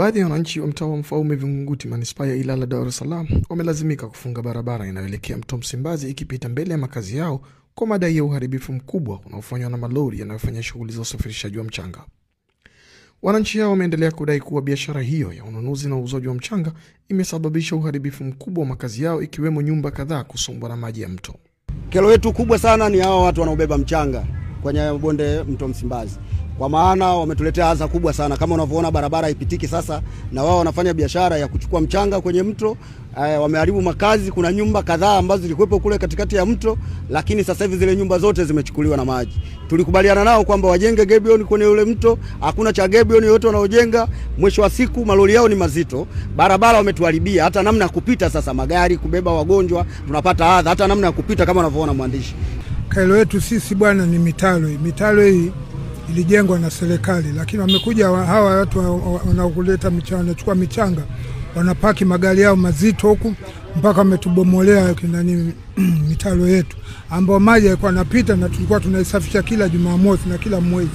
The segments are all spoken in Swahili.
Baadhi ya wananchi wa mtaa wa Mfaume Vingunguti manispaa ya Ilala Dar es Salaam wamelazimika kufunga barabara inayoelekea mto Msimbazi ikipita mbele ya makazi yao kwa madai ya uharibifu mkubwa unaofanywa na malori yanayofanya shughuli za usafirishaji wa mchanga. Wananchi hao wameendelea kudai kuwa biashara hiyo ya ununuzi na uuzaji wa mchanga imesababisha uharibifu mkubwa wa makazi yao, ikiwemo nyumba kadhaa kusombwa na maji ya mto. Kero yetu kubwa sana ni hao watu wanaobeba mchanga kwenye bonde mto Msimbazi. Kwa maana wametuletea adha kubwa sana, kama unavyoona barabara haipitiki sasa, na wao wanafanya biashara ya kuchukua mchanga kwenye mto. Wameharibu makazi, kuna nyumba kadhaa ambazo zilikuwepo kule katikati ya mto, lakini sasa hivi zile nyumba zote zimechukuliwa na maji. Tulikubaliana nao kwamba wajenge gabion kwenye ule mto, hakuna cha gabion yote wanaojenga. Mwisho wa siku malori yao ni mazito, barabara wametuharibia, hata namna ya kupita sasa, magari kubeba wagonjwa tunapata adha, hata namna ya kupita kama unavyoona mwandishi. Kailo yetu sisi bwana ni mitalo. Mitalo hii ilijengwa na serikali, lakini wamekuja hawa watu wanaokuleta mchanga, wanachukua michanga, wanapaki magari yao mazito huku mpaka wametubomolea kinani mitalo yetu ambao maji yalikuwa yanapita na tulikuwa tunaisafisha kila Jumamosi na kila mwezi.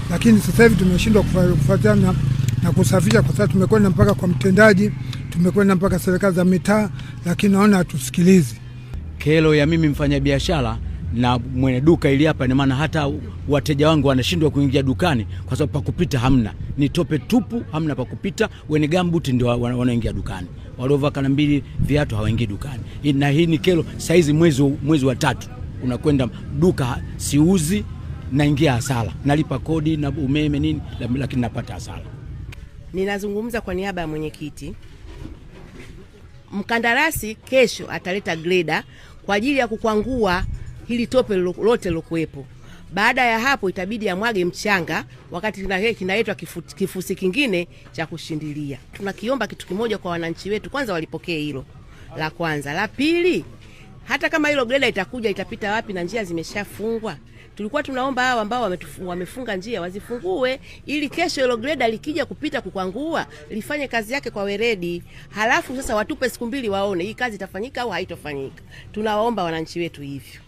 Lakini sasa hivi tumeshindwa kufuatana na kusafisha kwa sababu tumekwenda mpaka kwa mtendaji, tumekwenda mpaka serikali za mitaa, lakini naona hatusikilizi. Kero ya mimi mfanya biashara na mwenye duka ili hapa, ni maana hata wateja wangu wanashindwa kuingia dukani kwa sababu pa kupita hamna. Ni tope tupu, hamna pa kupita. Wenye gambuti ndio wanaingia dukani. Waliovaa kana mbili viatu hawaingii dukani. Na hii ni kero. Saizi mwezi wa 3 unakwenda duka siuzi, naingia hasara. Nalipa kodi na umeme nini, lakini napata hasara. Ninazungumza kwa niaba ya mwenyekiti. Mkandarasi kesho ataleta grader kwa ajili ya kukwangua hili tope lote lilokuepo. Baada ya hapo itabidi amwage mchanga wakati kinaletwa kifusi kingine cha kushindilia. Tunakiomba kitu kimoja kwa wananchi wetu, kwanza walipokee hilo. La kwanza, la pili, hata kama hilo greda itakuja itapita wapi na njia zimeshafungwa? Tulikuwa tunaomba hao ambao wamefunga njia wazifungue ili kesho hilo greda likija kupita kukwangua lifanye kazi yake kwa weledi. Halafu sasa watupe siku 2 waone hii kazi itafanyika au haitofanyika. Tunawaomba wananchi wetu hivyo.